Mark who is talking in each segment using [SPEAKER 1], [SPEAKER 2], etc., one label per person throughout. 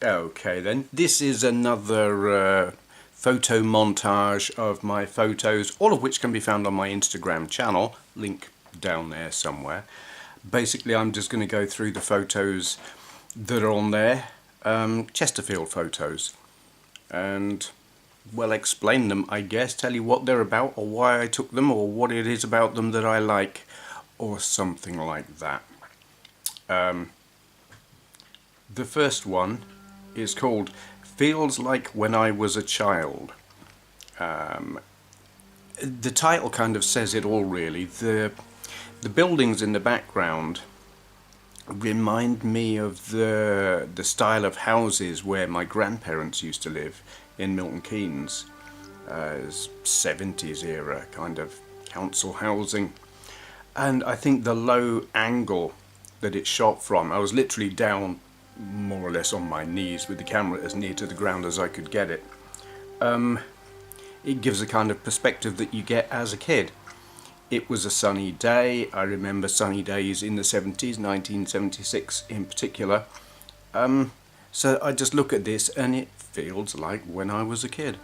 [SPEAKER 1] Okay then, this is another photo montage of my photos, all of which can be found on my Instagram channel, link down there somewhere. Basically I'm just going to go through the photos that are on there, Chesterfield photos, and well, explain them, I guess, tell you what they're about or why I took them or what it is about them that I like or something like that. The first one is called Feels Like When I Was a Child. The title kind of says it all really. The buildings in the background remind me of the style of houses where my grandparents used to live in Milton Keynes. 70s era kind of council housing. And I think the low angle that it's shot from, I was literally down more or less on my knees with the camera as near to the ground as I could get it. It gives a kind of perspective that you get as a kid. It was a sunny day. I remember sunny days in the 70s, 1976 in particular. So I just look at this and it feels like when I was a kid,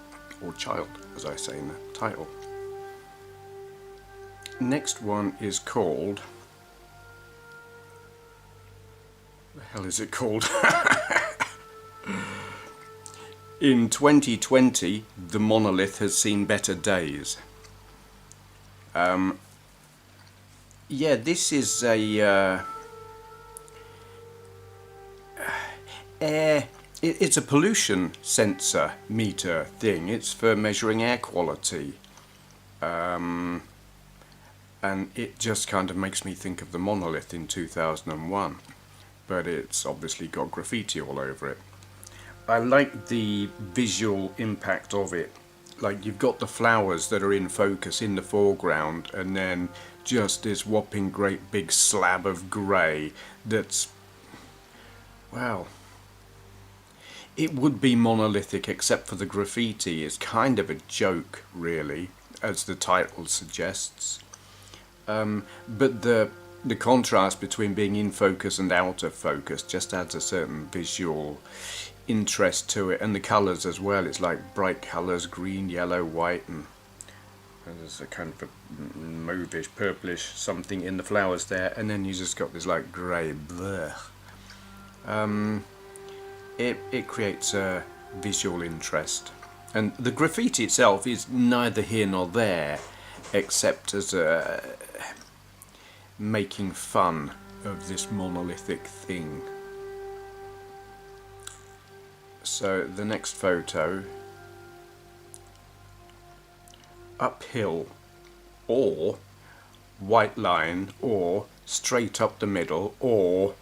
[SPEAKER 1] or child as I say in the title. Next one is called, what the hell is it called? In 2020, the monolith has seen better days. Yeah, this is a it's a pollution sensor meter thing. It's for measuring air quality. And it just kind of makes me think of the monolith in 2001, but it's obviously got graffiti all over it. I like the visual impact of it. Like, you've got the flowers that are in focus in the foreground, and then just this whopping great big slab of grey that's, well, it would be monolithic except for the graffiti. It's kind of a joke really, as the title suggests. But the contrast between being in focus and out of focus just adds a certain visual interest to it, and the colours as well. It's like bright colours, green, yellow, white, and there's a kind of a mauvish, purplish something in the flowers there, and then you just got this like grey bleh. It creates a visual interest, and the graffiti itself is neither here nor there, except as a making fun of this monolithic thing. So the next photo, uphill, or white line, or straight up the middle, or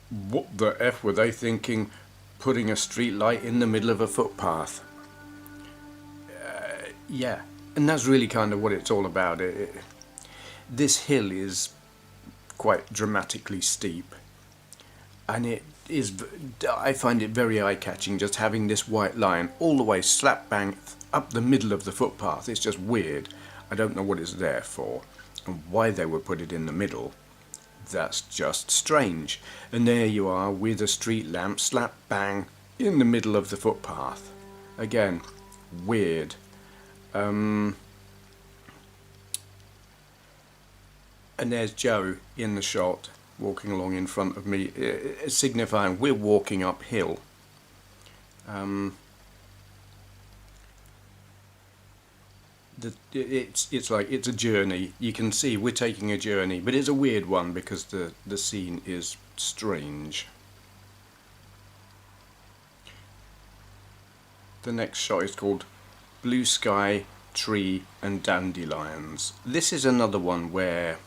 [SPEAKER 1] what the F were they thinking, putting a street light in the middle of a footpath? Yeah, and that's really kind of what it's all about. This hill is quite dramatically steep, and it is, I find it very eye-catching just having this white line all the way slap bang up the middle of the footpath. It's just weird. I don't know what it's there for and why they would put it in the middle. That's just strange. And there you are with a street lamp slap bang in the middle of the footpath. Again, weird. And there's Joe in the shot walking along in front of me, signifying we're walking uphill. It's like it's a journey. You can see we're taking a journey, but it's a weird one because the scene is strange. The next shot is called Blue Sky, Tree and Dandelions. This is another one where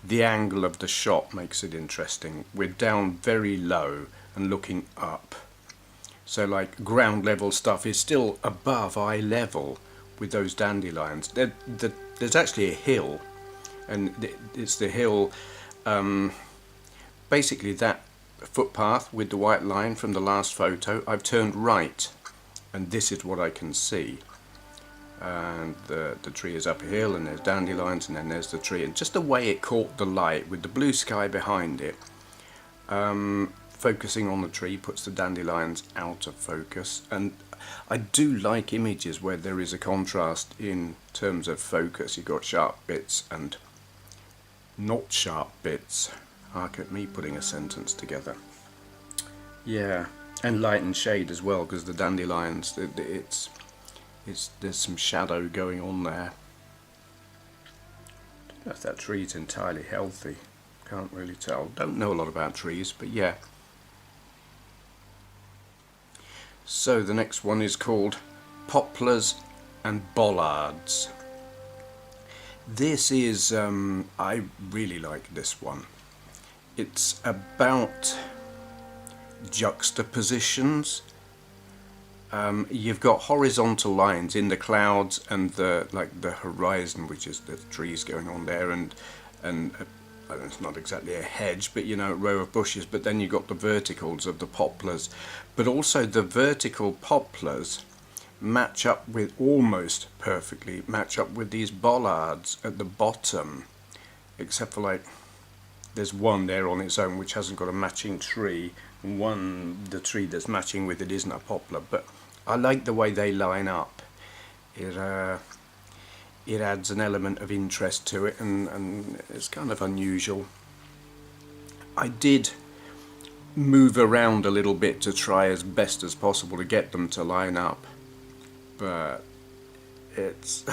[SPEAKER 1] the angle of the shot makes it interesting. We're down very low and looking up. So like ground level stuff is still above eye level with those dandelions. There's actually a hill, and it's the hill, basically that footpath with the white line from the last photo. I've turned right and this is what I can see. And the tree is up a hill, and there's dandelions, and then there's the tree, and just the way it caught the light with the blue sky behind it focusing on the tree puts the dandelions out of focus, and I do like images where there is a contrast in terms of focus. You've got sharp bits and not sharp bits. Hark at me putting a sentence together. Yeah, and light and shade as well, because the dandelions, there's some shadow going on there. I don't know if that tree's entirely healthy. Can't really tell. Don't know a lot about trees, but yeah. So the next one is called Poplars and Bollards. This is, I really like this one. It's about juxtapositions. You've got horizontal lines in the clouds and the horizon, which is the trees going on there, and it's not exactly a hedge, but a row of bushes. But then you've got the verticals of the poplars, but also the vertical poplars match up with, almost perfectly match up with these bollards at the bottom, except for there's one there on its own which hasn't got a matching tree, and the tree that's matching with it isn't a poplar. But I like the way they line up. It adds an element of interest to it, and it's kind of unusual. I did move around a little bit to try as best as possible to get them to line up, but it's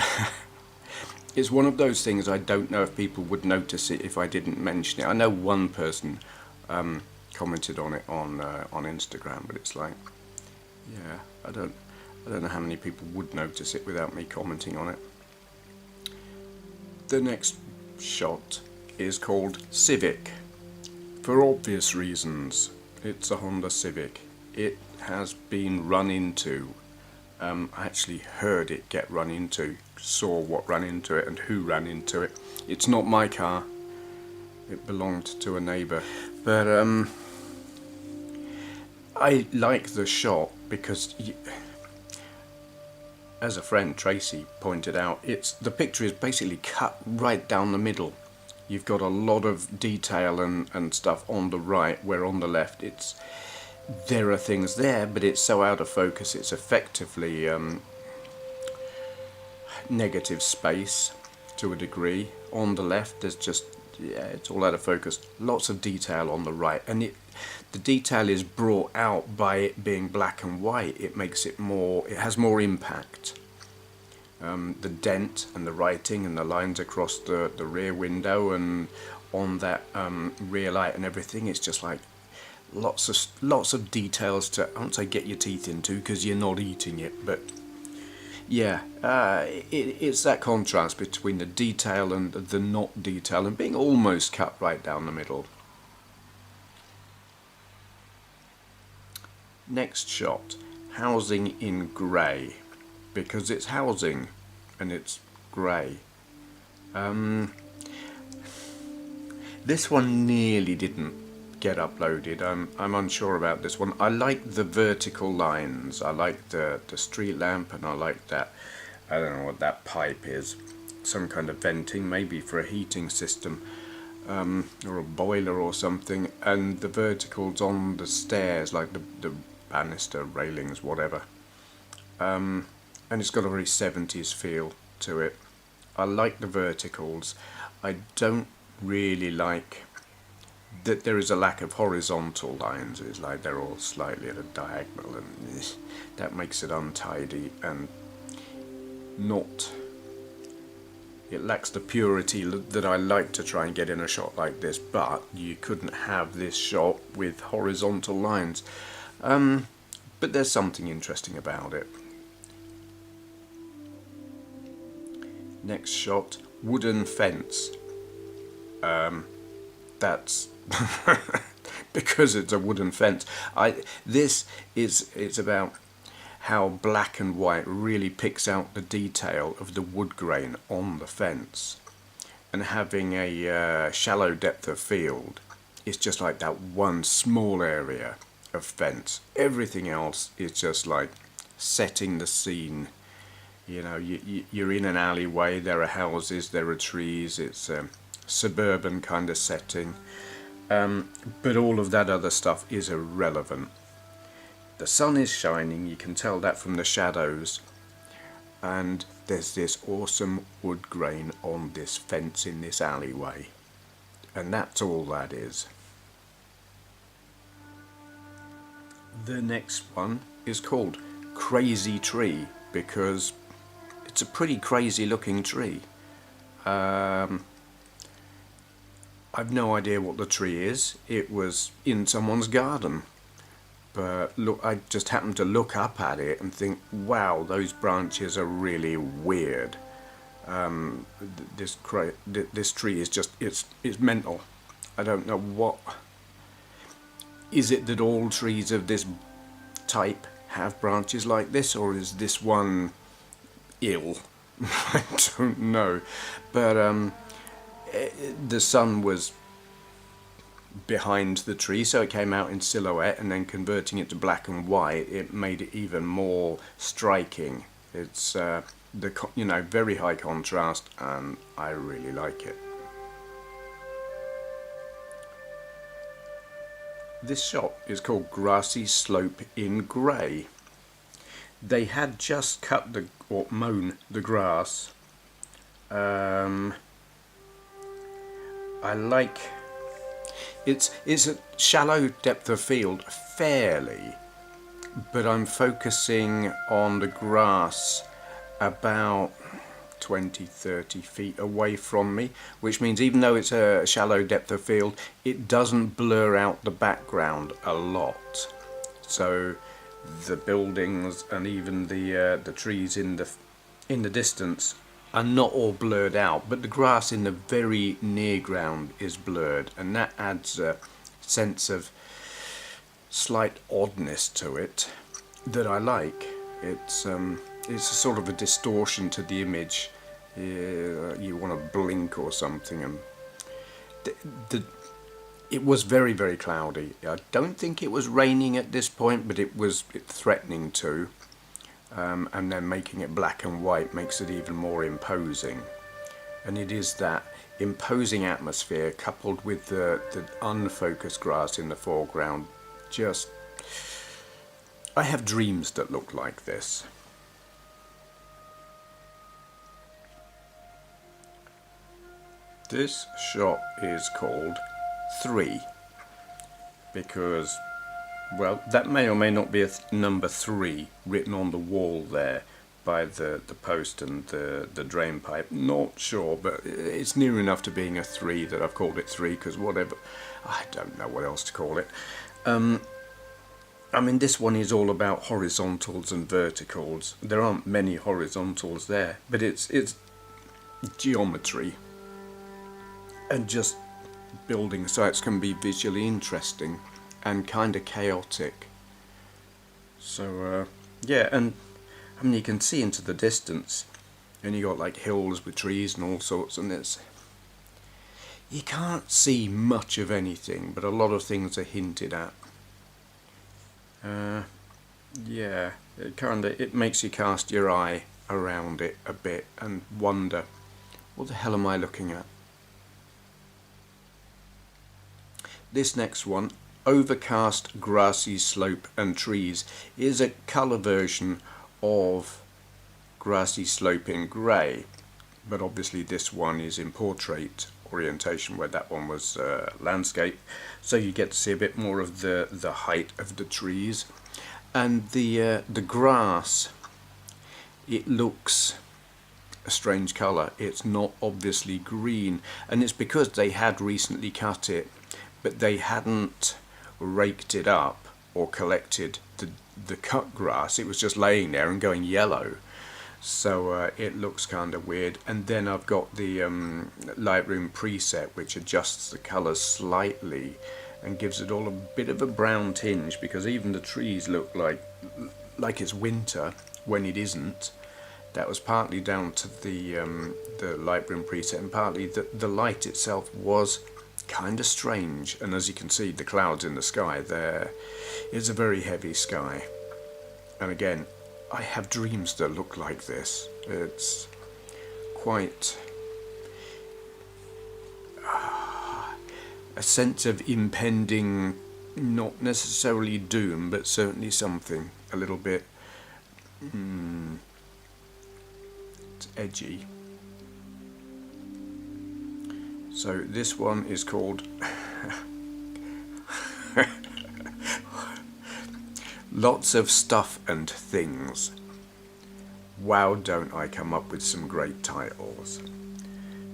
[SPEAKER 1] it's one of those things. I don't know if people would notice it if I didn't mention it. I know one person commented on it on Instagram, but it's like, yeah, I don't know how many people would notice it without me commenting on it. The next shot is called Civic, for obvious reasons. It's a Honda Civic. It has been run into. I actually heard it get run into, saw what ran into it and who ran into it. It's not my car. It belonged to a neighbour. But I like the shot because, as a friend Tracy pointed out, the picture is basically cut right down the middle. You've got a lot of detail and stuff on the right, where on the left there are things there, but it's so out of focus it's effectively negative space to a degree. On the left there's just, it's all out of focus. Lots of detail on the right, and the detail is brought out by it being black and white. It makes it more, it has more impact. The dent and the writing and the lines across the rear window and on that rear light and everything, it's just like lots of details to, I won't say get your teeth into because you're not eating it, but yeah, it's that contrast between the detail and the not detail and being almost cut right down the middle. Next shot, housing in grey, because it's housing and it's grey. This one nearly didn't get uploaded. I'm unsure about this one. I like the vertical lines. I like the street lamp, and I like that, I don't know what that pipe is, some kind of venting, maybe for a heating system, or a boiler or something, and the verticals on the stairs, like the banister railings, whatever. And it's got a very 70s feel to it. I like the verticals. I don't really like that there is a lack of horizontal lines. It's like they're all slightly at a diagonal, and that makes it untidy and not, it lacks the purity that I like to try and get in a shot like this. But you couldn't have this shot with horizontal lines. But there's something interesting about it. Next shot, wooden fence. That's because it's a wooden fence. It's about how black and white really picks out the detail of the wood grain on the fence, and having a shallow depth of field, it's just like that one small area of fence. Everything else is just like setting the scene. You know, you're in an alleyway, there are houses, there are trees, it's a suburban kind of setting. But all of that other stuff is irrelevant. The sun is shining, you can tell that from the shadows, and there's this awesome wood grain on this fence in this alleyway, and that's all that is. The next one is called Crazy Tree because it's a pretty crazy looking tree. I've no idea what the tree is. It was in someone's garden. But look, I just happened to look up at it and think, wow, those branches are really weird. This tree is just, it's mental. I don't know what... Is it that all trees of this type have branches like this, or is this one ill? I don't know. But the sun was behind the tree, so it came out in silhouette, and then converting it to black and white, it made it even more striking. It's very high contrast, and I really like it. This shot is called Grassy Slope in Grey. They had just cut or mown the grass. I like... It's a shallow depth of field, fairly, but I'm focusing on the grass about 20-30 feet away from me, which means even though it's a shallow depth of field, it doesn't blur out the background a lot. So the buildings and even the trees in the distance are not all blurred out, but the grass in the very near ground is blurred, and that adds a sense of slight oddness to it that I like. It's a sort of a distortion to the image. You want to blink or something, and it was very, very cloudy. I don't think it was raining at this point, but it threatening to. And then making it black and white makes it even more imposing. And it is that imposing atmosphere coupled with the unfocused grass in the foreground. Just, I have dreams that look like this. This shot is called 3 because, well, that may or may not be a number 3 written on the wall there by the post and the drain pipe. Not sure, but it's near enough to being a 3 that I've called it 3, because whatever, I don't know what else to call it. I mean, this one is all about horizontals and verticals. There aren't many horizontals there, but it's geometry. And just building sites can be visually interesting and kind of chaotic. So yeah, and I mean, you can see into the distance, and you got like hills with trees and all sorts, and you can't see much of anything, but a lot of things are hinted at. Yeah, it makes you cast your eye around it a bit and wonder, what the hell am I looking at? This next one, Overcast, Grassy Slope and Trees, is a colour version of Grassy Slope in Grey, but obviously this one is in portrait orientation, where that one was landscape, so you get to see a bit more of the height of the trees. And the grass, it looks a strange colour. It's not obviously green, and it's because they had recently cut it, but they hadn't raked it up or collected the cut grass. It was just laying there and going yellow, so it looks kind of weird. And then I've got the Lightroom preset, which adjusts the colours slightly and gives it all a bit of a brown tinge, because even the trees look like it's winter when it isn't. That was partly down to the Lightroom preset, and partly the light itself was kind of strange. And as you can see, the clouds in the sky, there is a very heavy sky. And again, I have dreams that look like this. It's quite a sense of impending, not necessarily doom, but certainly something a little bit it's edgy. So this one is called Lots of Stuff and Things. Wow, don't I come up with some great titles.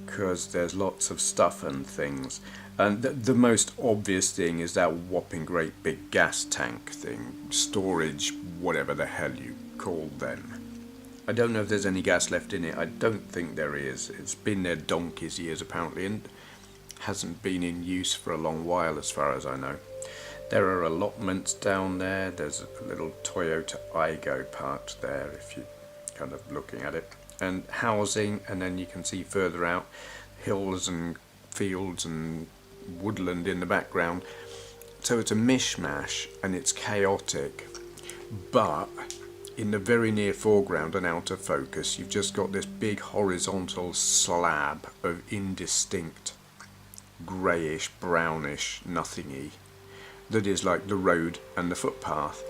[SPEAKER 1] Because there's lots of stuff and things. And the most obvious thing is that whopping great big gas tank thing. Storage, whatever the hell you call them. I don't know if there's any gas left in it. I don't think there is. It's been there donkey's years apparently and hasn't been in use for a long while as far as I know. There are allotments down there. There's a little Toyota Aygo parked there if you're kind of looking at it. And housing, and then you can see further out hills and fields and woodland in the background. So it's a mishmash and it's chaotic, but in the very near foreground and out of focus you've just got this big horizontal slab of indistinct greyish, brownish, nothingy that is like the road and the footpath,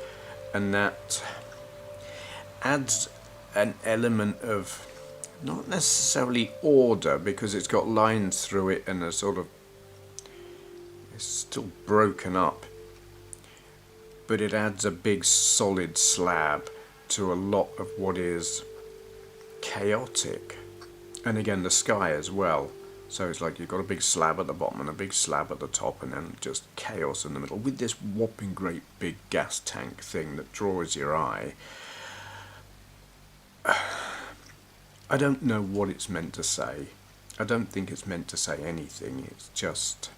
[SPEAKER 1] and that adds an element of not necessarily order because it's got lines through it and a sort of it's still broken up, but it adds a big solid slab to a lot of what is chaotic. And again the sky as well, so it's like you've got a big slab at the bottom and a big slab at the top and then just chaos in the middle with this whopping great big gas tank thing that draws your eye. I don't know what it's meant to say. I don't think it's meant to say anything. It's just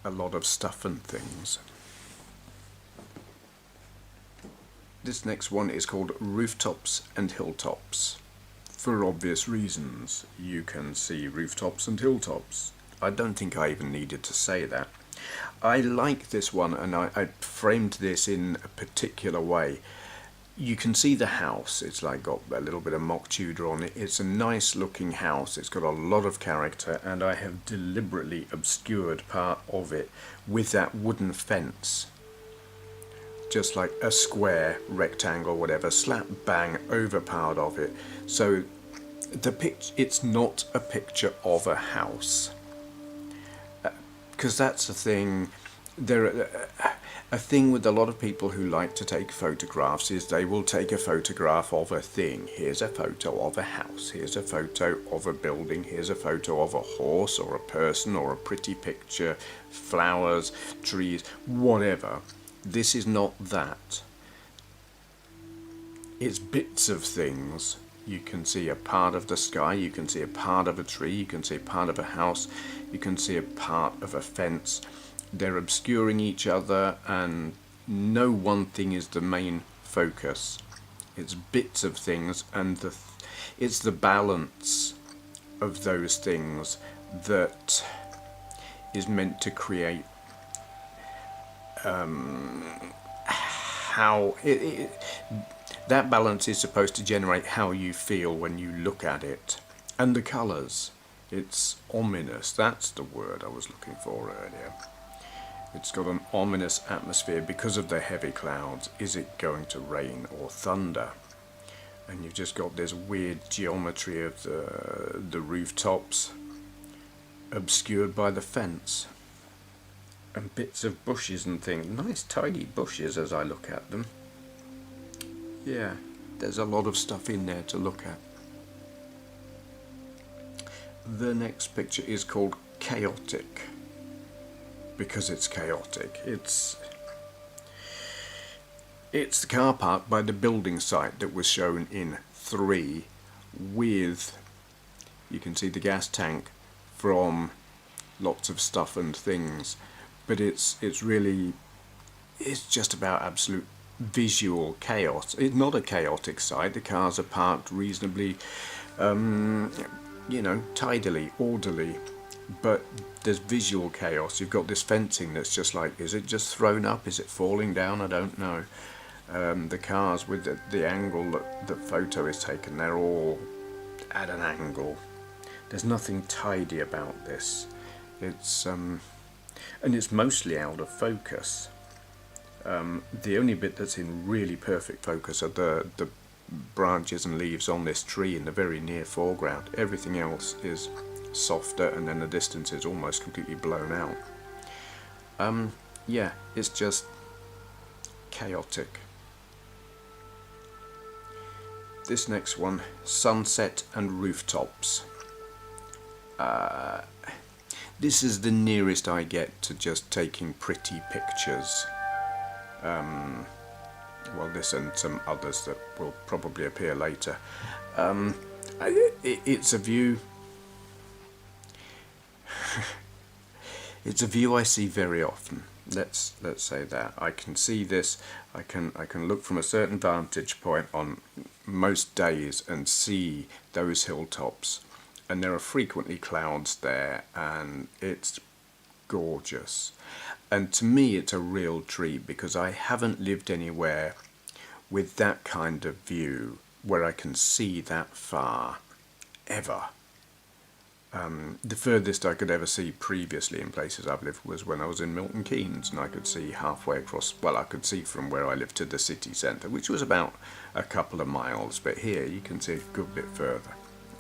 [SPEAKER 1] a lot of stuff and things. This next one is called Rooftops and Hilltops. For obvious reasons, you can see rooftops and hilltops. I don't think I even needed to say that. I like this one, and I framed this in a particular way. You can see the house. It's like got a little bit of mock Tudor on it. It's a nice looking house. It's got a lot of character, and I have deliberately obscured part of it with that wooden fence. Just like a square, rectangle, whatever, slap bang over part of it. So it's not a picture of a house. Because that's the thing. A thing with a lot of people who like to take photographs is they will take a photograph of a thing. Here's a photo of a house, here's a photo of a building, here's a photo of a horse or a person or a pretty picture, flowers, trees, whatever. This is not that. It's bits of things. You can see a part of the sky, you can see a part of a tree, you can see a part of a house, you can see a part of a fence. They're obscuring each other and no one thing is the main focus. It's bits of things, and it's the balance of those things that is meant to create that balance is supposed to generate how you feel when you look at it. And the colours, it's ominous, that's the word I was looking for earlier. It's got an ominous atmosphere because of the heavy clouds. Is it going to rain or thunder? And you've just got this weird geometry of the rooftops obscured by the fence. And bits of bushes and things. Nice tidy bushes as I look at them. Yeah, there's a lot of stuff in there to look at. The next picture is called Chaotic. Because it's chaotic. It's the car park by the building site that was shown in 3 with, you can see the gas tank from lots of stuff and things, but it's just about absolute visual chaos. It's not a chaotic site. The cars are parked reasonably tidily, orderly, but there's visual chaos. You've got this fencing that's just like, is it just thrown up? Is it falling down? I don't know. The cars with the angle that the photo is taken, they're all at an angle. There's nothing tidy about this. It's and it's mostly out of focus. The only bit that's in really perfect focus are the branches and leaves on this tree in the very near foreground. Everything else is softer, and then the distance is almost completely blown out. Yeah, it's just chaotic. This next one, sunset and rooftops. This is the nearest I get to just taking pretty pictures. Well, this and some others that will probably appear later. It's a view. It's a view I see very often. Let's say that I can see this. I can look from a certain vantage point on most days and see those hilltops, and there are frequently clouds there, and it's gorgeous. And to me, it's a real treat because I haven't lived anywhere with that kind of view where I can see that far ever. The furthest I could ever see previously in places I've lived was when I was in Milton Keynes, and I could see halfway across, well, I could see from where I lived to the city centre, which was about a couple of miles, but here you can see a good bit further.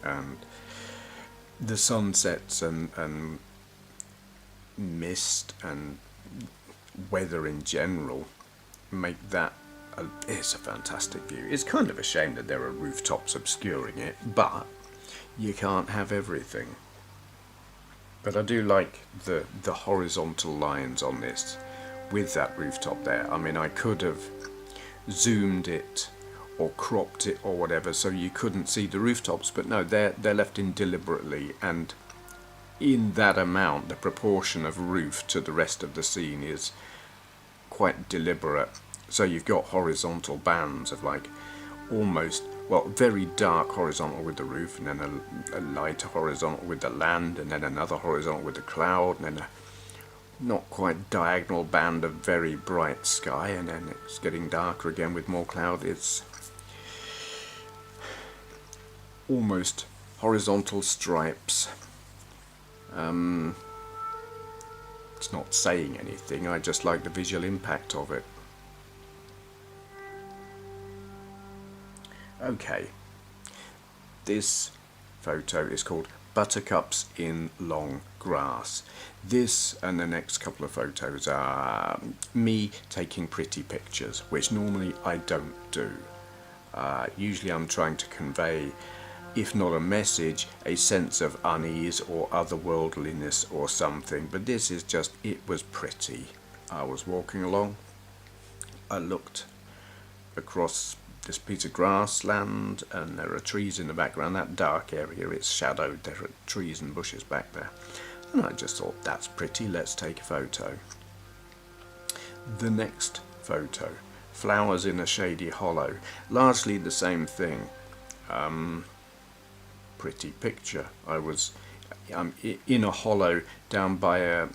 [SPEAKER 1] And the sunsets and mist and weather in general make that it's a fantastic view. It's kind of a shame that there are rooftops obscuring it, but you can't have everything. But I do like the horizontal lines on this with that rooftop there. I mean, I could have zoomed it or cropped it or whatever so you couldn't see the rooftops, but no, they're left in deliberately, and in that amount the proportion of roof to the rest of the scene is quite deliberate. So you've got horizontal bands of like almost, well, very dark horizontal with the roof, and then a lighter horizontal with the land, and then another horizontal with the cloud, and then a not quite diagonal band of very bright sky, and then it's getting darker again with more cloud. It's almost horizontal stripes. It's not saying anything, I just like the visual impact of it. Okay, this photo is called Buttercups in Long Grass. This and the next couple of photos are me taking pretty pictures, which normally I don't do. Usually I'm trying to convey, if not a message, a sense of unease or otherworldliness or something, but this is just, it was pretty. I was walking along, I looked across this piece of grassland, and there are trees in the background. That dark area, it's shadowed, there are trees and bushes back there, and I just thought, that's pretty, let's take a photo. The next photo, flowers in a shady hollow, largely the same thing. Pretty picture. I'm in a hollow down by a,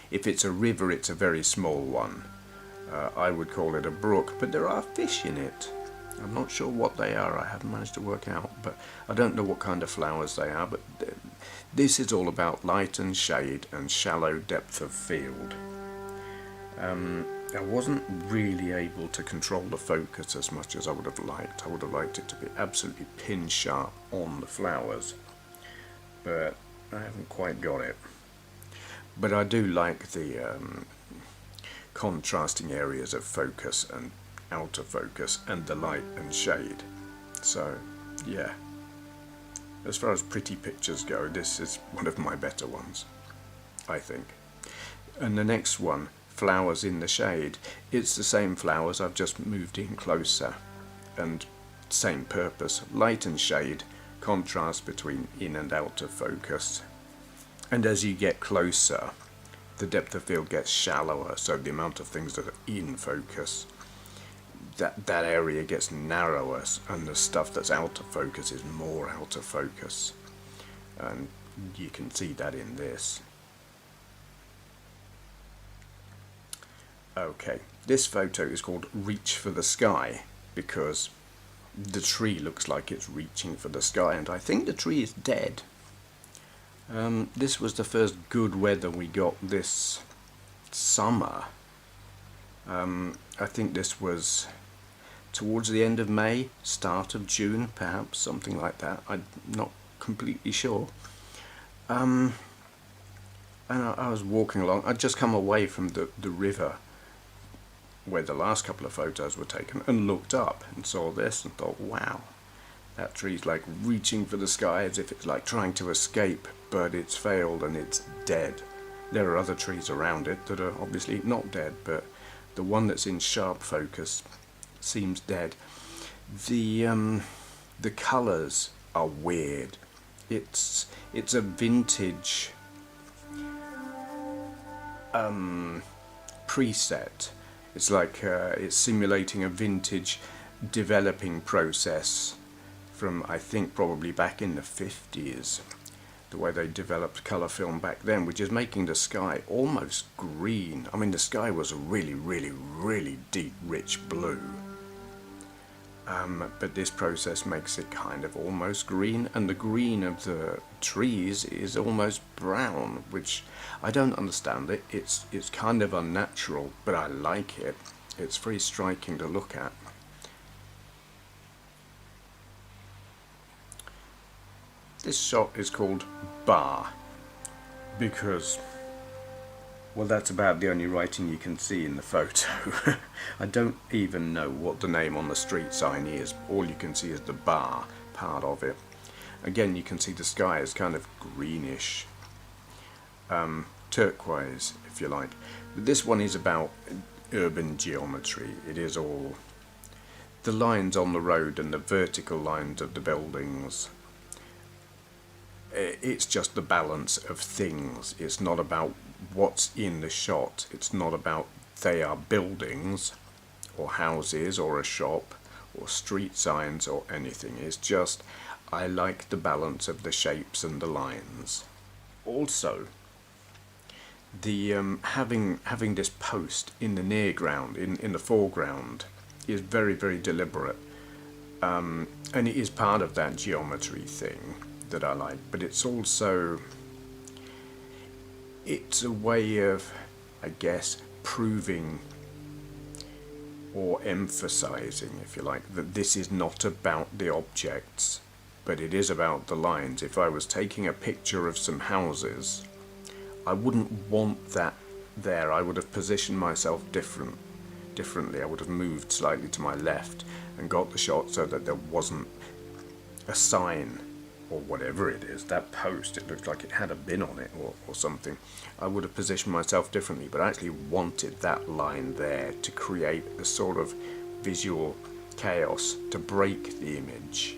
[SPEAKER 1] if it's a river it's a very small one. I would call it a brook, but there are fish in it. I'm not sure what they are, I haven't managed to work out, but I don't know what kind of flowers they are, but this is all about light and shade and shallow depth of field. I wasn't really able to control the focus as much as I would have liked. I would have liked it to be absolutely pin sharp on the flowers, but I haven't quite got it. But I do like the contrasting areas of focus and out of focus and the light and shade. So yeah, as far as pretty pictures go, this is one of my better ones, I think. And the next one, flowers in the shade, it's the same flowers, I've just moved in closer, and same purpose, light and shade, contrast between in and out of focus. And as you get closer, the depth of field gets shallower, so the amount of things that are in focus, that area gets narrower, and the stuff that's out of focus is more out of focus. And you can see that in this. Okay, this photo is called Reach for the Sky, because the tree looks like it's reaching for the sky, and I think the tree is dead. This was the first good weather we got this summer. I think this was towards the end of May, start of June, perhaps, something like that. I'm not completely sure. And I was walking along. I'd just come away from the river where the last couple of photos were taken and looked up and saw this and thought, wow, that tree's like reaching for the sky as if it's like trying to escape, but it's failed and it's dead. There are other trees around it that are obviously not dead, but the one that's in sharp focus seems dead. The colours are weird. It's a vintage preset. It's like it's simulating a vintage developing process from, I think, probably back in the 50s, the way they developed colour film back then, which is making the sky almost green. I mean, the sky was a really, really, really deep, rich blue. But this process makes it kind of almost green, and the green of the trees is almost brown, which I don't understand it. It's kind of unnatural, but I like it. It's very striking to look at. This shot is called Bar because, well, that's about the only writing you can see in the photo. I don't even know what the name on the street sign is. All you can see is the bar part of it. Again, you can see the sky is kind of greenish, turquoise, if you like. But this one is about urban geometry. It is all the lines on the road and the vertical lines of the buildings. It's just the balance of things. It's not about what's in the shot. It's not about they are buildings or houses or a shop or street signs or anything. It's just I like the balance of the shapes and the lines. Also, the having this post in the near ground, in the foreground, is very, very deliberate, and it is part of that geometry thing that I like, but it's also, it's a way of, I guess, proving or emphasizing, if you like, that this is not about the objects, but it is about the lines. If I was taking a picture of some houses, I wouldn't want that there. I would have positioned myself differently. I would have moved slightly to my left and got the shot so that there wasn't a sign or whatever it is, that post, it looked like it had a bin on it or something. I would have positioned myself differently, but I actually wanted that line there to create a sort of visual chaos, to break the image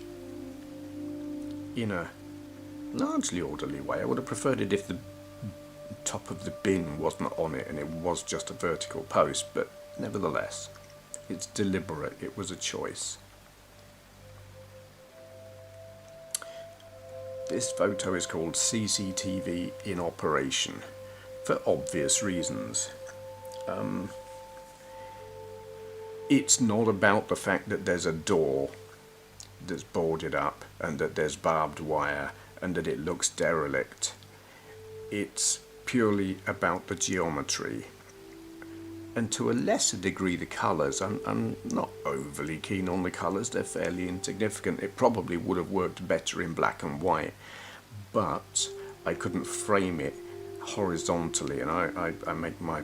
[SPEAKER 1] in a largely orderly way. I would have preferred it if the top of the bin wasn't on it and it was just a vertical post, but nevertheless, it's deliberate. It was a choice. This photo is called CCTV in operation, for obvious reasons. It's not about the fact that there's a door that's boarded up and that there's barbed wire and that it looks derelict. It's purely about the geometry. And to a lesser degree the colours. I'm not overly keen on the colours, they're fairly insignificant. It probably would have worked better in black and white, but I couldn't frame it horizontally, and I make my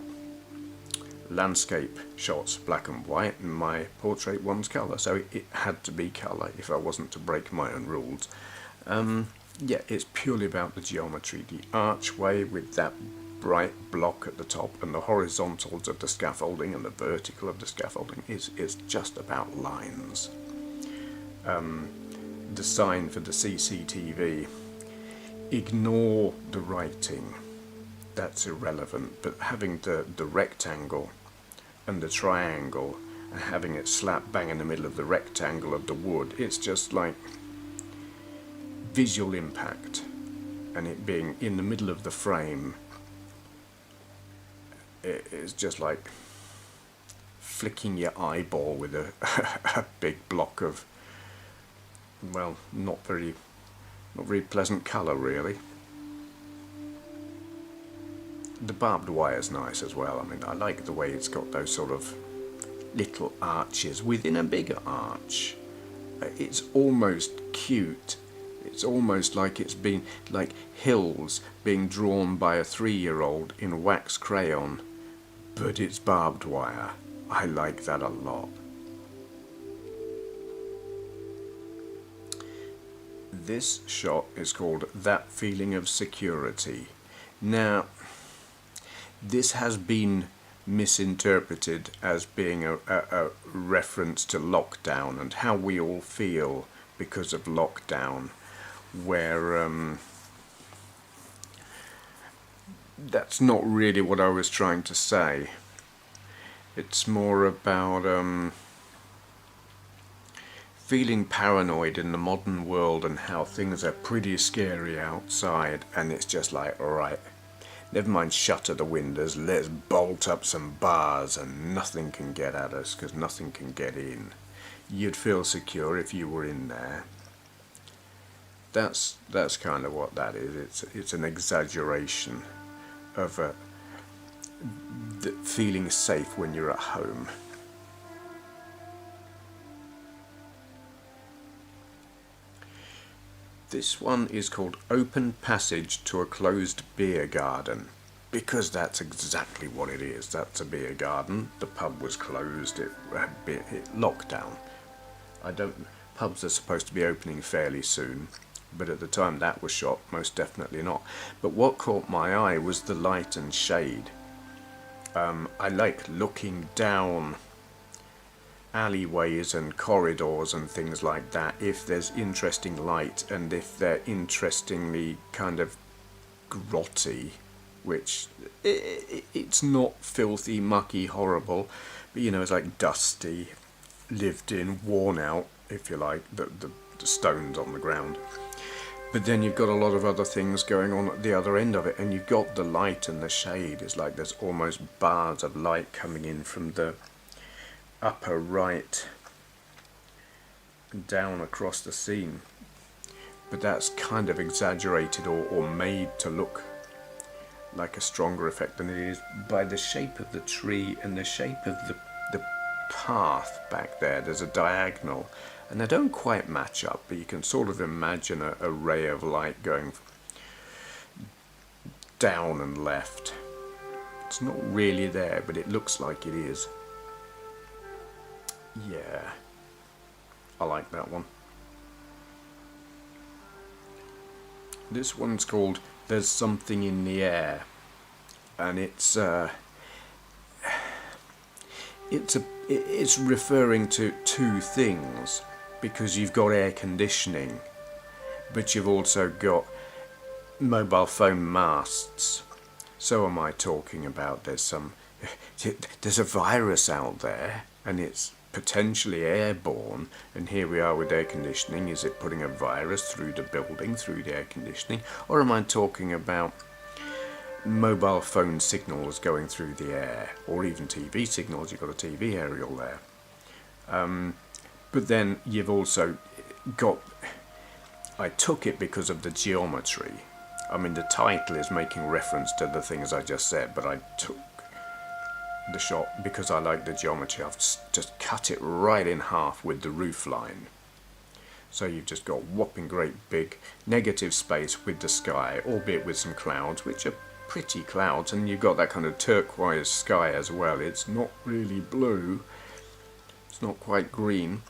[SPEAKER 1] landscape shots black and white and my portrait ones colour, so it had to be colour if I wasn't to break my own rules. Yeah, it's purely about the geometry, the archway with that bright block at the top and the horizontals of the scaffolding and the vertical of the scaffolding is just about lines. The sign for the CCTV, ignore the writing, that's irrelevant, but having the rectangle and the triangle and having it slap bang in the middle of the rectangle of the wood, it's just like visual impact, and it being in the middle of the frame, it's just like flicking your eyeball with a big block of, well, not very pleasant colour really. the barbed wire's nice as well. I mean, I like the way it's got those sort of little arches within a bigger arch. It's almost cute. It's almost like it's been like hills being drawn by a 3-year-old in wax crayon, but it's barbed wire. I like that a lot. This shot is called That Feeling of Security. Now, this has been misinterpreted as being a reference to lockdown and how we all feel because of lockdown, where that's not really what I was trying to say. It's more about feeling paranoid in the modern world and how things are pretty scary outside, and it's just like, alright, never mind shutter the windows, let's bolt up some bars and nothing can get at us because nothing can get in. You'd feel secure if you were in there. That's kind of what that is. It's an exaggeration of feeling safe when you're at home. This one is called Open Passage to a Closed Beer Garden, because that's exactly what it is. That's a beer garden. The pub was closed. It lockdown. Pubs are supposed to be opening fairly soon, but at the time that was shot, most definitely not. But what caught my eye was the light and shade. I like looking down alleyways and corridors and things like that if there's interesting light and if they're interestingly kind of grotty, which it's not filthy, mucky, horrible, but it's like dusty, lived in, worn out, if you like, the stones on the ground. But then you've got a lot of other things going on at the other end of it, and you've got the light and the shade. It's like there's almost bars of light coming in from the upper right and down across the scene, but that's kind of exaggerated or made to look like a stronger effect than it is by the shape of the tree and the shape of the path back there. There's a diagonal and they don't quite match up, but you can sort of imagine a ray of light going down and left. It's not really there, but it looks like it is. Yeah, I like that one. This one's called There's Something in the Air, and it's referring to two things, because you've got air conditioning, but you've also got mobile phone masts. So am I talking about there's a virus out there, and it's potentially airborne, and here we are with air conditioning. Is it putting a virus through the building, through the air conditioning? Or am I talking about mobile phone signals going through the air, or even TV signals? You've got a TV aerial there. But then you've also got, I took it because of the geometry. I mean, the title is making reference to the things I just said, but I took the shot because I like the geometry. I've just cut it right in half with the roof line. So you've just got whopping great big negative space with the sky, albeit with some clouds, which are pretty clouds, and you've got that kind of turquoise sky as well. It's not really blue, it's not quite green.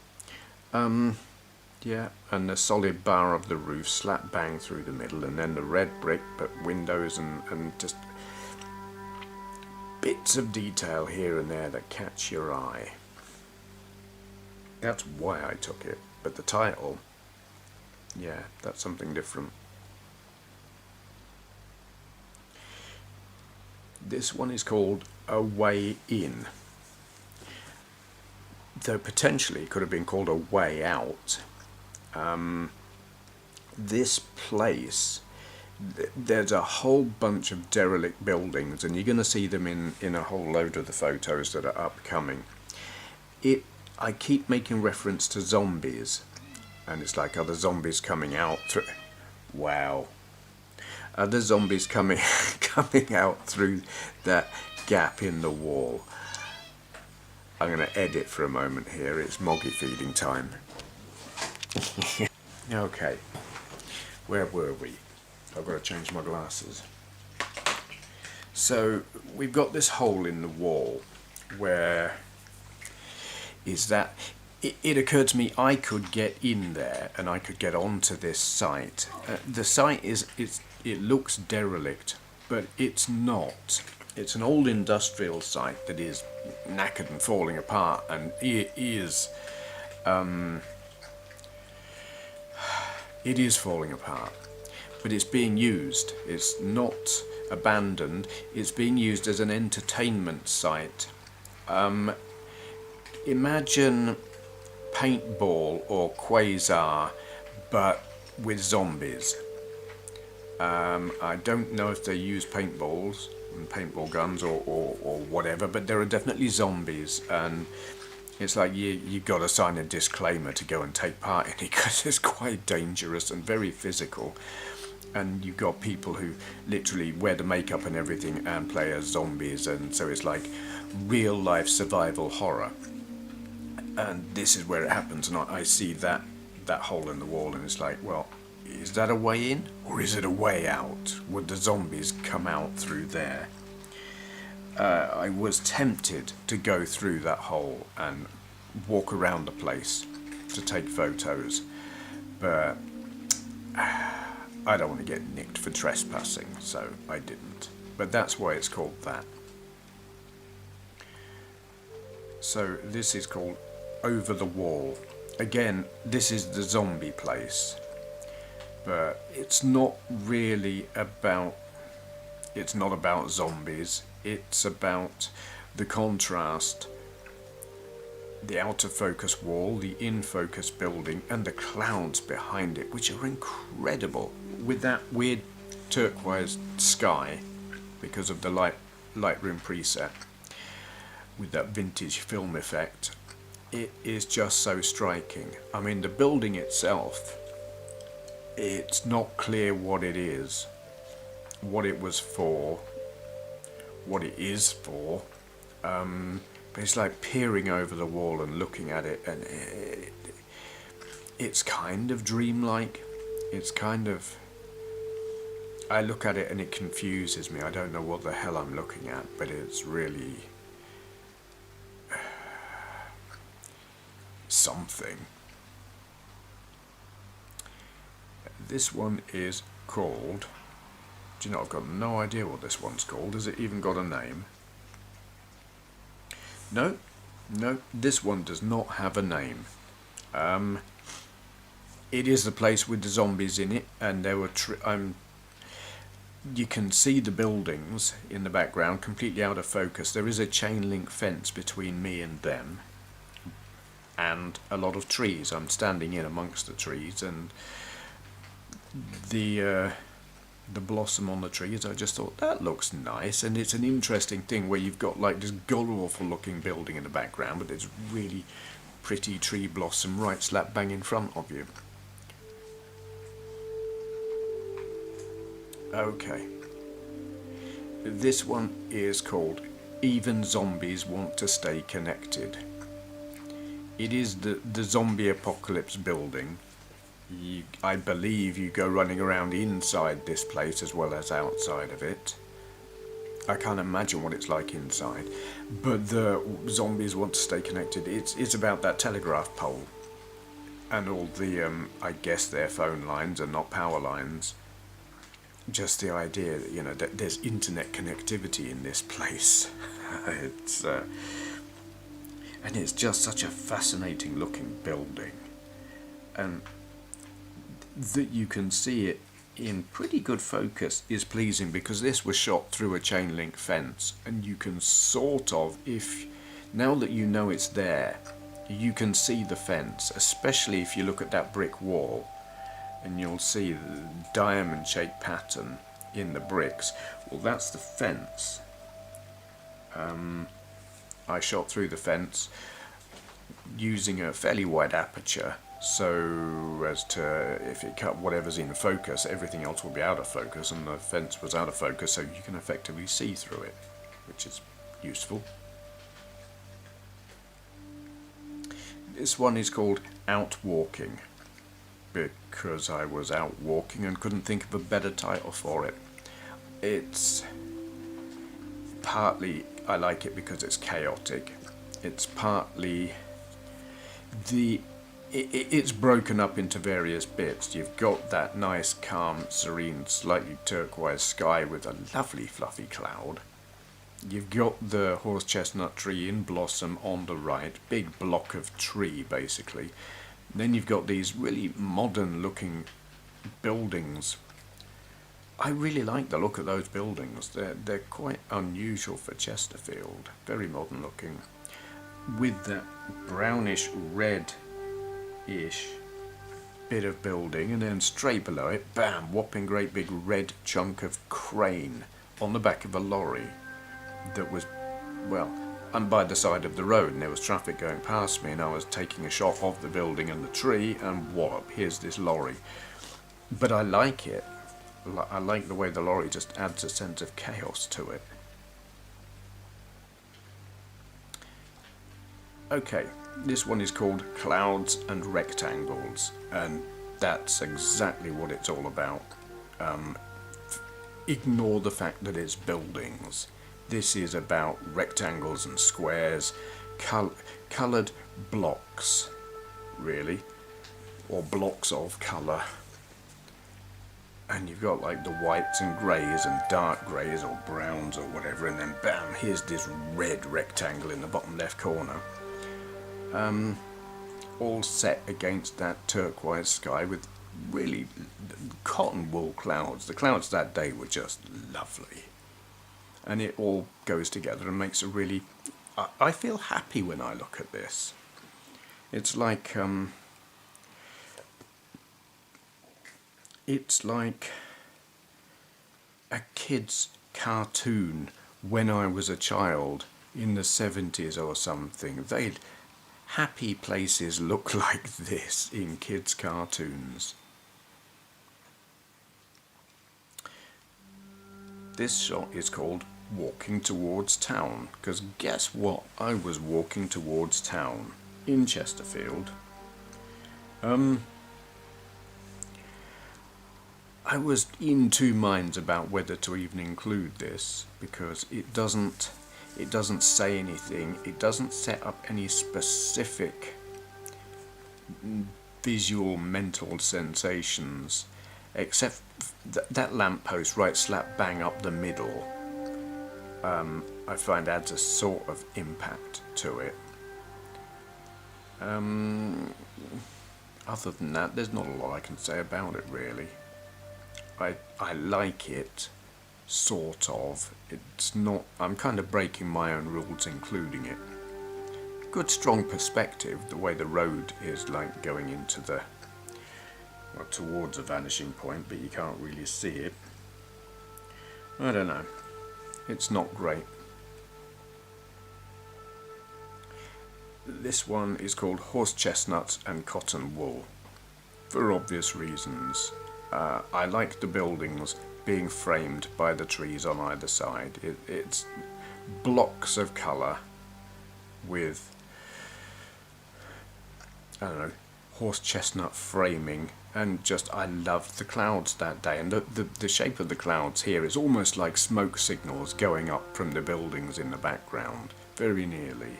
[SPEAKER 1] Yeah, and the solid bar of the roof slap bang through the middle, and then the red brick, but windows and just bits of detail here and there that catch your eye. That's why I took it, but the title, yeah, that's something different. This one is called A Way In, though potentially it could have been called A Way Out. This place, there's a whole bunch of derelict buildings, and you're going to see them in a whole load of the photos that are upcoming. I keep making reference to zombies, and it's like, are the zombies coming out? Wow. Are the zombies coming coming out through that gap in the wall? I'm going to edit for a moment here. It's Moggy feeding time. Okay, where were we? I've got to change my glasses. So we've got this hole in the wall. Where is that? It occurred to me I could get in there and I could get onto this site. The site it looks derelict, but it's not. It's an old industrial site that is knackered and falling apart, and it is falling apart. But it's being used. It's not abandoned. It's being used as an entertainment site. Imagine paintball or quasar, but with zombies. I don't know if they use paintballs and paintball guns or whatever, but there are definitely zombies, and it's like you got to sign a disclaimer to go and take part in it because it's quite dangerous and very physical. And you've got people who literally wear the makeup and everything and play as zombies, and so it's like real life survival horror. And this is where it happens, and I see that hole in the wall, and it's like, well, is that a way in or is it a way out? Would the zombies come out through there? I was tempted to go through that hole and walk around the place to take photos, but I don't want to get nicked for trespassing, so I didn't. But that's why it's called that. So this is called Over the Wall. Again, this is the zombie place, but it's not really about, it's not about zombies, it's about the contrast, the out of focus wall, the in focus building, and the clouds behind it, which are incredible, with that weird turquoise sky because of the Lightroom preset, with that vintage film effect. It is just so striking. I mean, the building itself, it's not clear what it is, what it was for, what it is for, but it's like peering over the wall and looking at it, and it's kind of dreamlike. It's kind of, I look at it and it confuses me. I don't know what the hell I'm looking at, but it's really something. This one is called, do you know, I've got no idea what this one's called. Has it even got a name? No, this one does not have a name. It is the place with the zombies in it, and there were you can see the buildings in the background completely out of focus. There is a chain link fence between me and them, and a lot of trees. I'm standing in amongst the trees, and the blossom on the trees, I just thought that looks nice. And it's an interesting thing where you've got like this god-awful looking building in the background, but there's really pretty tree blossom right slap bang in front of you. Okay, this one is called Even Zombies Want to Stay Connected. It is the zombie apocalypse building. I believe you go running around inside this place as well as outside of it. I can't imagine what it's like inside, but the zombies want to stay connected. It's about that telegraph pole and all the I guess they're phone lines and not power lines. Just the idea that, you know, that there's internet connectivity in this place. It's and it's just such a fascinating looking building, and that you can see it in pretty good focus is pleasing, because this was shot through a chain link fence, and you can sort of, if now that you know it's there, you can see the fence, especially if you look at that brick wall, and you'll see the diamond shaped pattern in the bricks. Well, that's the fence. I shot through the fence using a fairly wide aperture, so as to, if it cut whatever's in focus, everything else will be out of focus, and the fence was out of focus, so you can effectively see through it, which is useful. This one is called Out Walking, because I was out walking and couldn't think of a better title for it. It's partly, I like it because it's chaotic. It's partly it's broken up into various bits. You've got that nice, calm, serene, slightly turquoise sky with a lovely fluffy cloud. You've got the horse chestnut tree in blossom on the right, big block of tree basically. Then you've got these really modern looking buildings. I really like the look of those buildings. They're quite unusual for Chesterfield, very modern looking, with that brownish red-ish bit of building, and then straight below it, bam, whopping great big red chunk of crane on the back of a lorry that was, well, I'm by the side of the road and there was traffic going past me, and I was taking a shot of the building and the tree, and wallop, here's this lorry. But I like it. I like the way the lorry just adds a sense of chaos to it. Okay, this one is called Clouds and Rectangles, and that's exactly what it's all about. Ignore the fact that it's buildings. This is about rectangles and squares, coloured blocks, really, or blocks of colour. And you've got like the whites and greys and dark greys or browns or whatever, and then bam, here's this red rectangle in the bottom left corner. All set against that turquoise sky with really cotton wool clouds. The clouds that day were just lovely. And it all goes together and makes a really... I feel happy when I look at this. It's like... it's like a kid's cartoon when I was a child in the 70s or something. Happy places look like this in kids' cartoons. This shot is called Walking Towards Town, because guess what? I was walking towards town in Chesterfield. I was in two minds about whether to even include this, because it doesn't say anything, it doesn't set up any specific visual mental sensations, except that lamppost right slap bang up the middle, I find adds a sort of impact to it. Other than that, there's not a lot I can say about it really. I like it, sort of. It's not, I'm kind of breaking my own rules including it. Good strong perspective, the way the road is like going into the, well, towards a vanishing point, but you can't really see it. I don't know. It's not great. This one is called Horse Chestnuts and Cotton Wool, for obvious reasons. I like the buildings being framed by the trees on either side. It's blocks of colour with, I don't know, horse chestnut framing, and just, I loved the clouds that day, and the shape of the clouds here is almost like smoke signals going up from the buildings in the background, very nearly.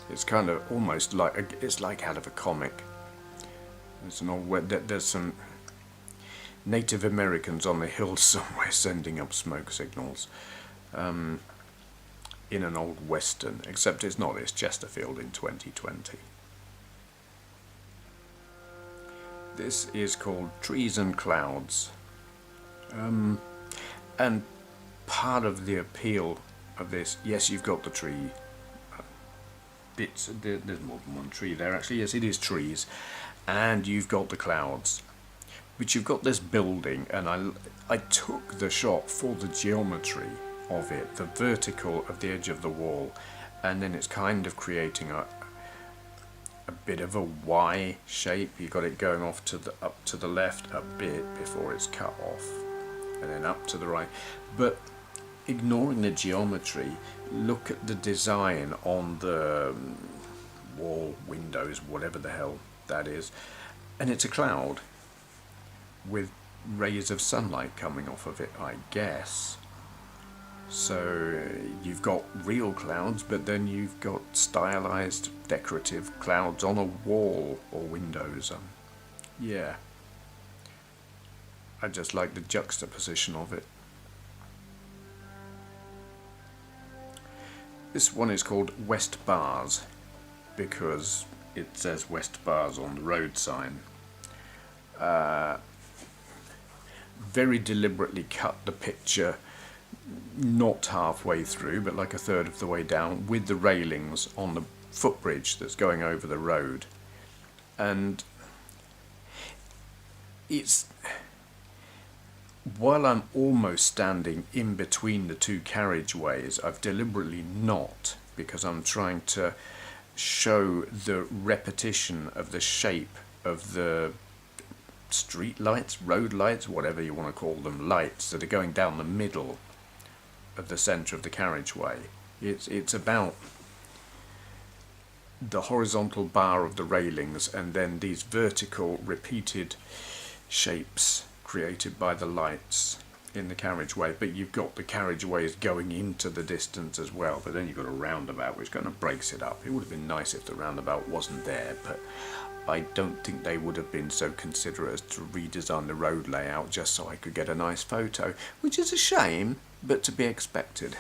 [SPEAKER 1] It's kind of almost like, it's like out of a comic. There's some Native Americans on the hills somewhere sending up smoke signals in an old western, except it's not, it's Chesterfield in 2020. This is called Trees and Clouds, and part of the appeal of this, yes, you've got the tree bits, there's more than one tree there actually, yes it is trees, and you've got the clouds. But you've got this building, and I took the shot for the geometry of it, the vertical of the edge of the wall, and then it's kind of creating a bit of a Y shape. You got it going off to the up to the left a bit before it's cut off, and then up to the right. But ignoring the geometry, look at the design on the wall, windows, whatever the hell that is, and it's a cloud with rays of sunlight coming off of it, I guess. So you've got real clouds, but then you've got stylized decorative clouds on a wall or windows. Yeah, I just like the juxtaposition of it. This one is called West Bars because it says West Bars on the road sign. Very deliberately cut the picture not halfway through, but like a third of the way down, with the railings on the footbridge that's going over the road. And it's, while I'm almost standing in between the two carriageways, I've deliberately not, because I'm trying to show the repetition of the shape of the street lights, road lights, whatever you want to call them, lights that are going down the middle of the centre of the carriageway. It's about the horizontal bar of the railings and then these vertical repeated shapes created by the lights in the carriageway. But you've got the carriageways going into the distance as well, but then you've got a roundabout which kind of breaks it up. It would have been nice if the roundabout wasn't there, but I don't think they would have been so considerate as to redesign the road layout just so I could get a nice photo, which is a shame, but to be expected.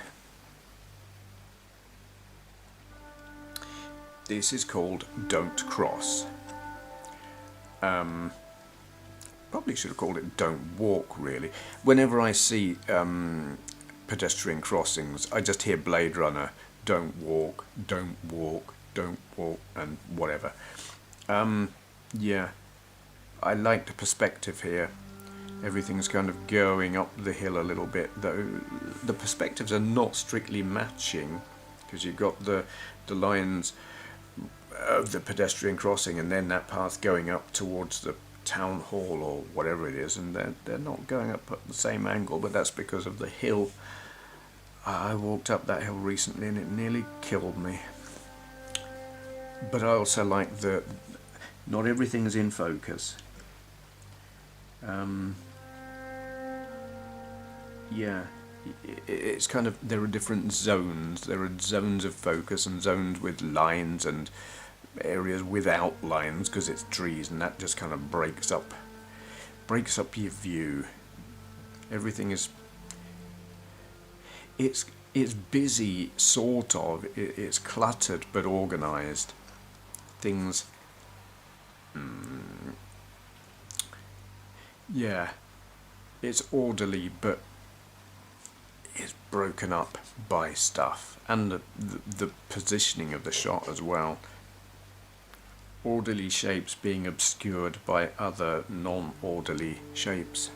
[SPEAKER 1] This is called Don't Cross. Probably should have called it Don't Walk, really. Whenever I see pedestrian crossings, I just hear Blade Runner, don't walk, don't walk, don't walk, and whatever. Yeah, I like the perspective here. Everything's kind of going up the hill a little bit, though the perspectives are not strictly matching, because you've got the lines of the pedestrian crossing and then that path going up towards the town hall or whatever it is, and they're not going up at the same angle, but that's because of the hill. I walked up that hill recently and it nearly killed me. But I also like that not everything's in focus. Yeah, it's kind of, there are different zones. There are zones of focus and zones with lines and areas without lines because it's trees, and that just kind of breaks up your view. Everything is, it's busy, sort of. It's cluttered but organised. Things. Yeah, it's orderly, but it's broken up by stuff, and the positioning of the shot as well. Orderly shapes being obscured by other non-orderly shapes.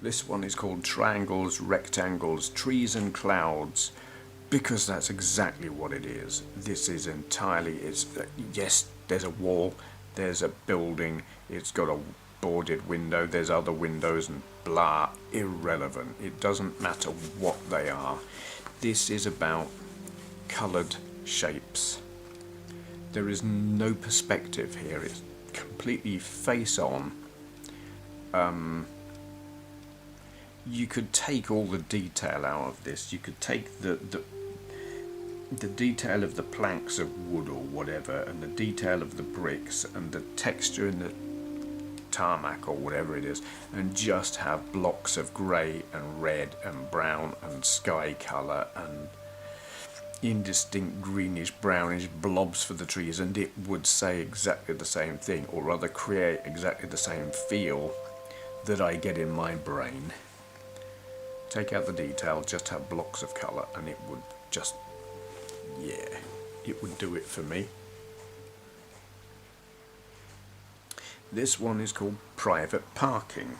[SPEAKER 1] This one is called Triangles, Rectangles, Trees and Clouds, because that's exactly what it is. This is entirely, yes, there's a wall, there's a building, it's got a boarded window, there's other windows and blah, irrelevant. It doesn't matter what they are. This is about coloured shapes. There is no perspective here, it's completely face on. You could take all the detail out of this. You could take the detail of the planks of wood or whatever, and the detail of the bricks and the texture in the tarmac or whatever it is, and just have blocks of grey and red and brown and sky colour and indistinct greenish brownish blobs for the trees, and it would say exactly the same thing, or rather create exactly the same feel that I get in my brain. Take out the detail, just have blocks of colour, and it would just, yeah, it would do it for me. This one is called Private Parking,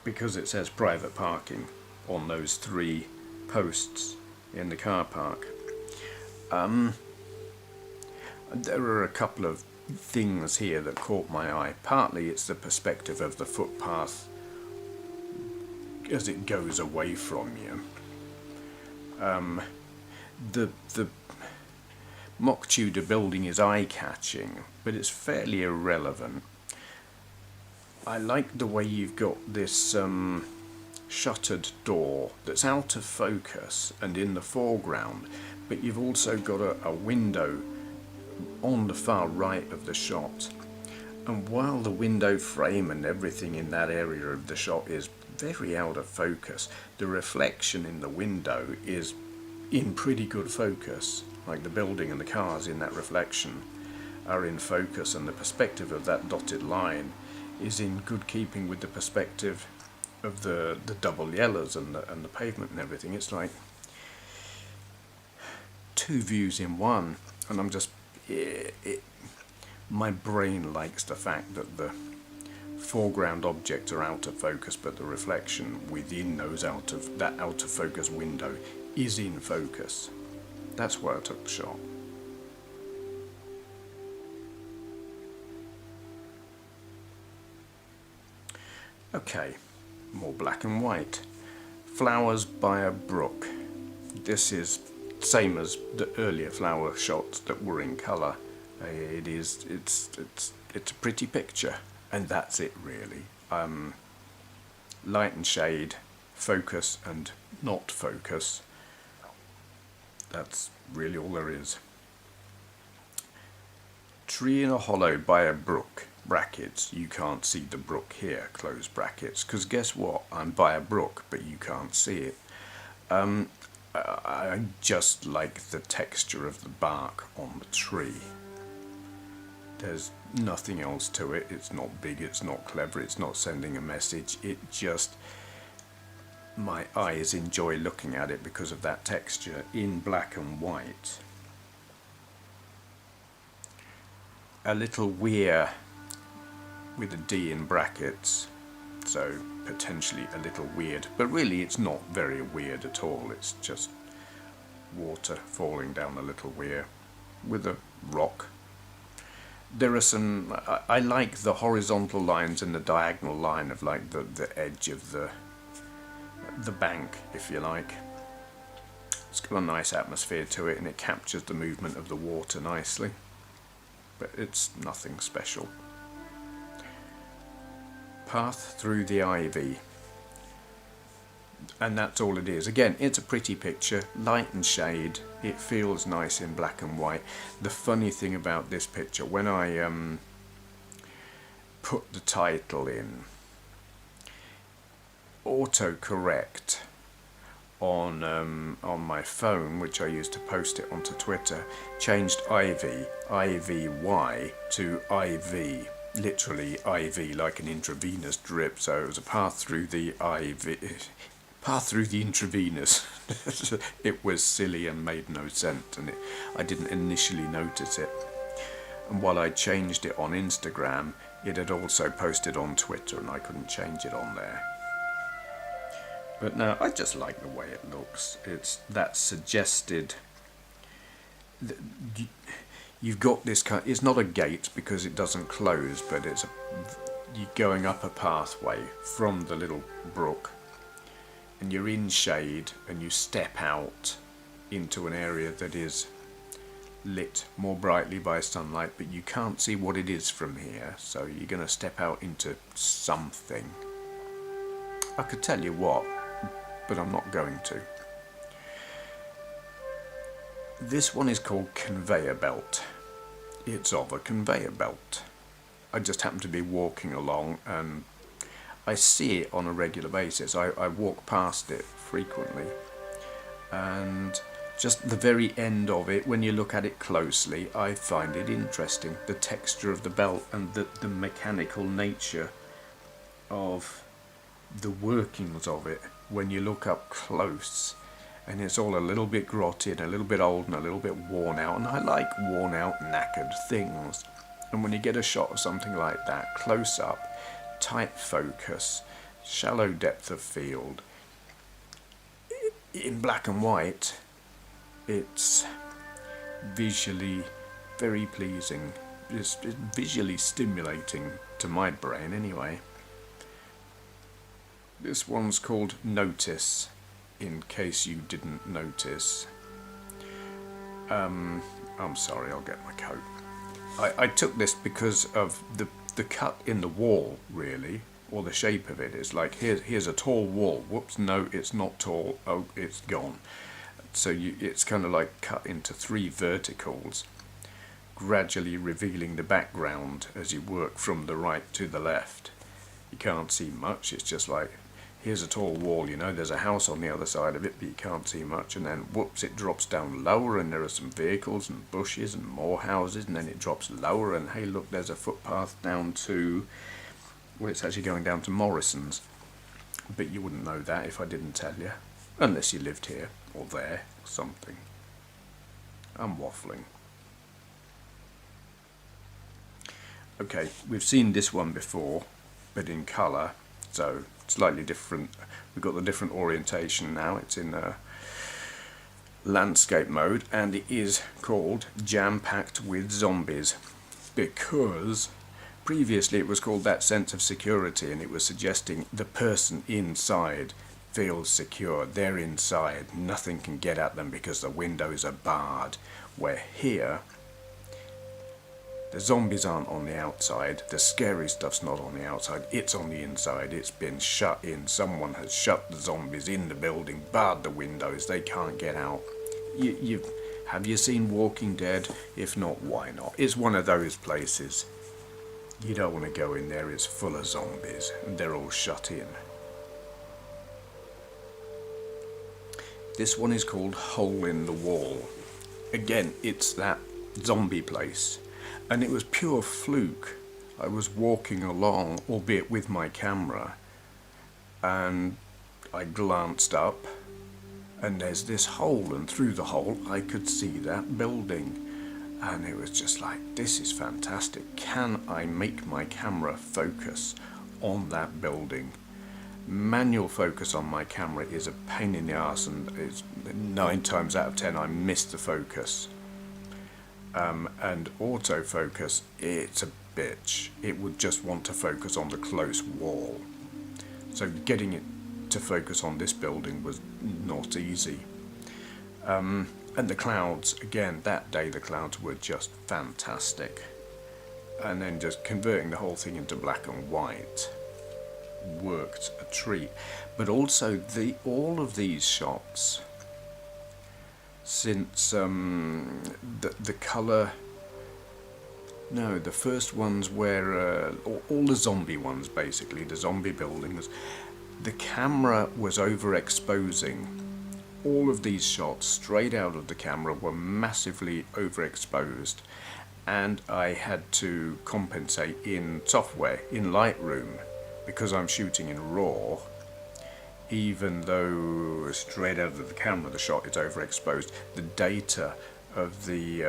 [SPEAKER 1] because it says private parking on those 3 posts in the car park. There are a couple of things here that caught my eye. Partly it's the perspective of the footpath as it goes away from you. The mock Tudor building is eye-catching, but it's fairly irrelevant. I like the way you've got this shuttered door that's out of focus and in the foreground, but you've also got a window on the far right of the shot. And while the window frame and everything in that area of the shot is very out of focus, the reflection in the window is in pretty good focus. Like the building and the cars in that reflection are in focus, and the perspective of that dotted line is in good keeping with the perspective of the double yellows and the pavement and everything. It's like two views in one, and I'm just my brain likes the fact that the foreground objects are out of focus, but the reflection within that out of focus window is in focus. That's where I took the shot. Okay, more black and white. Flowers by a brook. This is same as the earlier flower shots that were in colour. It's a pretty picture, and that's it really. Light and shade, focus and not focus. That's really all there is. Tree in a hollow by a brook, brackets, you can't see the brook here, close brackets, because guess what, I'm by a brook, but you can't see it. I just like the texture of the bark on the tree. There's nothing else to it. It's not big, it's not clever, it's not sending a message. It just, my eyes enjoy looking at it because of that texture in black and white. A little weir with a D in brackets, so potentially a little weird, but really it's not very weird at all. It's just water falling down a little weir with a rock. There are some, I like the horizontal lines and the diagonal line of like the edge of the bank, if you like. It's got a nice atmosphere to it, and it captures the movement of the water nicely, but it's nothing special. Path through the ivy, and that's all it is. Again, it's a pretty picture, light and shade, it feels nice in black and white. The funny thing about this picture, when I put the title in, autocorrect on my phone, which I use to post it onto Twitter, changed Ivy, IVY, to IV, literally IV, like an intravenous drip. So it was a path through the IV, path through the intravenous. It was silly and made no sense, and I didn't initially notice it. And while I changed it on Instagram, it had also posted on Twitter, and I couldn't change it on there. But no, I just like the way it looks. It's that suggested. You've got this kind. It's not a gate because it doesn't close, but it's you're going up a pathway from the little brook, and you're in shade, and you step out into an area that is lit more brightly by sunlight, but you can't see what it is from here. So you're going to step out into something. I could tell you what, but I'm not going to. This one is called Conveyor Belt. It's of a conveyor belt. I just happen to be walking along and I see it on a regular basis. I walk past it frequently, and just the very end of it, when you look at it closely, I find it interesting. The texture of the belt and the mechanical nature of the workings of it when you look up close, and it's all a little bit grotty and a little bit old and a little bit worn out, and I like worn out, knackered things. And when you get a shot of something like that close up, tight focus, shallow depth of field, in black and white, it's visually very pleasing. It's visually stimulating to my brain anyway. This one's called Notice, in case you didn't notice. I'm sorry, I'll get my coat. I took this because of the cut in the wall, really, or the shape of it. It's like, here's a tall wall. Whoops, no, it's not tall. Oh, it's gone. So it's kind of like cut into 3 verticals, gradually revealing the background as you work from the right to the left. You can't see much. It's just like, here's a tall wall, you know, there's a house on the other side of it, but you can't see much, and then whoops, it drops down lower, and there are some vehicles and bushes and more houses, and then it drops lower, and hey look, there's a footpath down to, well, it's actually going down to Morrison's, but you wouldn't know that if I didn't tell you, unless you lived here, or there, or something. I'm waffling. Okay, we've seen this one before, but in colour, so slightly different. We've got the different orientation now. It's in landscape mode, and it is called Jam-Packed with Zombies, because previously it was called That Sense of Security, and it was suggesting the person inside feels secure. They're inside, nothing can get at them because the windows are barred. Where here, the zombies aren't on the outside, the scary stuff's not on the outside, it's on the inside, it's been shut in. Someone has shut the zombies in the building, barred the windows, they can't get out. Have you seen Walking Dead? If not, why not? It's one of those places. You don't want to go in there, it's full of zombies, and they're all shut in. This one is called Hole in the Wall. Again, it's that zombie place. And it was pure fluke. I was walking along, albeit with my camera, and I glanced up, and there's this hole, and through the hole I could see that building. And it was just like, this is fantastic. Can I make my camera focus on that building? Manual focus on my camera is a pain in the arse, and it's 9 times out of 10 I miss the focus. And autofocus, it's a bitch. It would just want to focus on the close wall. So getting it to focus on this building was not easy. And the clouds, again, that day the clouds were just fantastic. And then just converting the whole thing into black and white worked a treat. But also all of these shots, since the colour, no, the first ones were all the zombie ones, basically the zombie buildings, the camera was overexposing. All of these shots straight out of the camera were massively overexposed, and I had to compensate in software, in Lightroom, because I'm shooting in RAW. Even though straight out of the camera the shot is overexposed, the data of the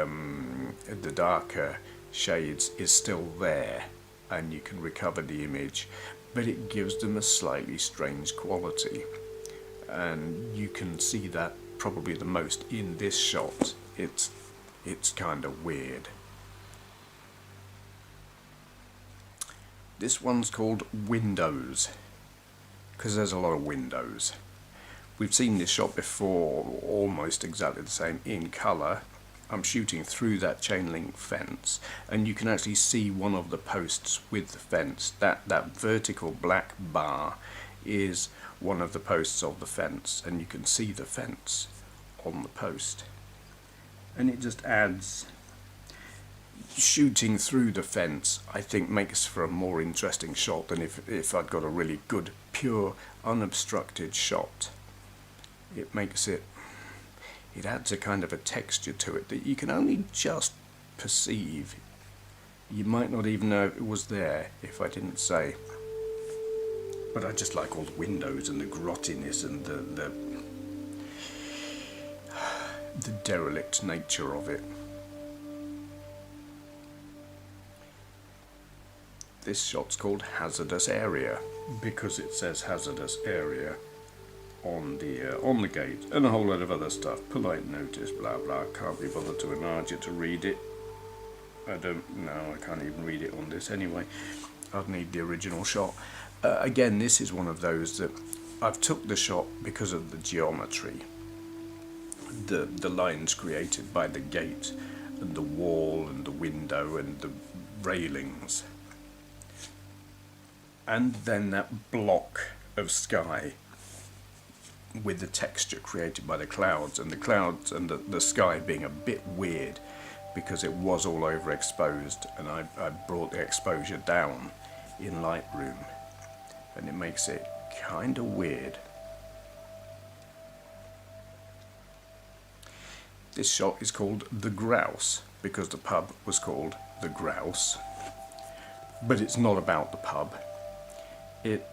[SPEAKER 1] darker shades is still there, and you can recover the image, but it gives them a slightly strange quality, and you can see that probably the most in this shot. It's kind of weird. This one's called Windows, because there's a lot of windows. We've seen this shot before, almost exactly the same, in colour. I'm shooting through that chain link fence, and you can actually see one of the posts with the fence. That vertical black bar is one of the posts of the fence, and you can see the fence on the post. And it just adds, shooting through the fence, I think, makes for a more interesting shot than if I'd got a really good, pure, unobstructed shot. It makes it adds a kind of a texture to it that you can only just perceive. You might not even know it was there if I didn't say. But I just like all the windows and the grottiness and the derelict nature of it. This shot's called Hazardous Area because it says hazardous area. on the gate, and a whole lot of other stuff. Polite notice, blah blah. Can't be bothered to enlarge it to read it. I can't even read it on this anyway. I'd need the original shot. Again, this is one of those that I've took the shot because of the geometry, the lines created by the gate and the wall and the window and the railings, and then that block of sky with the texture created by the clouds and the sky being a bit weird because it was all overexposed, and I brought the exposure down in Lightroom, and it makes it kind of weird. This shot is called The Grouse because the pub was called The Grouse, but it's not about the pub. It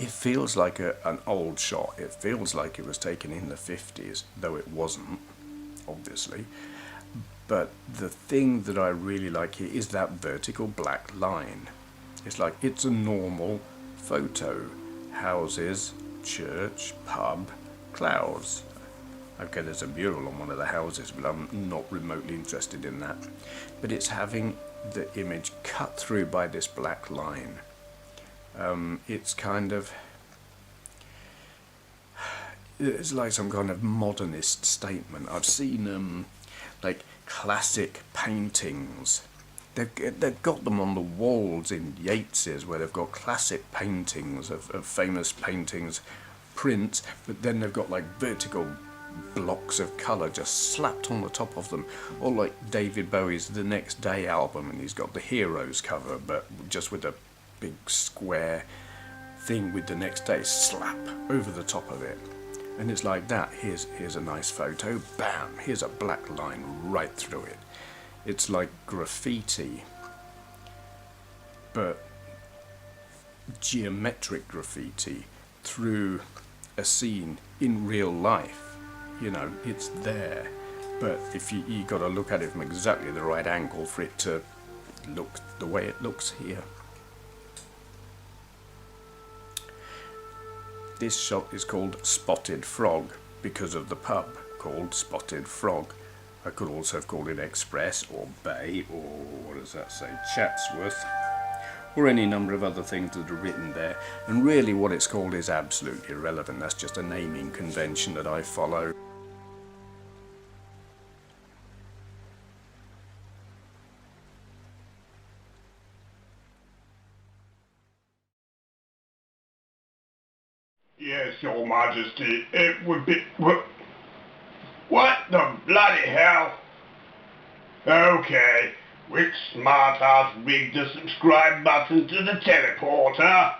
[SPEAKER 1] feels like an old shot. It feels like it was taken in the 50s, though it wasn't, obviously. But the thing that I really like here is that vertical black line. It's like it's a normal photo. Houses, church, pub, clouds. Okay, there's a mural on one of the houses, but I'm not remotely interested in that. But it's having the image cut through by this black line. It's kind of... it's like some kind of modernist statement. I've seen like classic paintings. They've got them on the walls in Yates's, where they've got classic paintings of famous paintings, prints, but then they've got like vertical blocks of colour just slapped on the top of them, or like David Bowie's The Next Day album, and he's got the Heroes cover, but just with a big square thing with The Next Day slap over the top of it. And it's like that. Here's a nice photo, bam, here's a black line right through it. It's like graffiti, but geometric graffiti through a scene in real life. You know, it's there, but if you got to look at it from exactly the right angle for it to look the way it looks here. This shot is called Spotted Frog because of the pub called Spotted Frog. I could also have called it Express or Bay, or what does that say, Chatsworth, or any number of other things that are written there. And really what it's called is absolutely irrelevant. That's just a naming convention that I follow.
[SPEAKER 2] Yes, Your Majesty, it would be... What the bloody hell? Okay, which smart-ass rigged the subscribe button to the teleporter?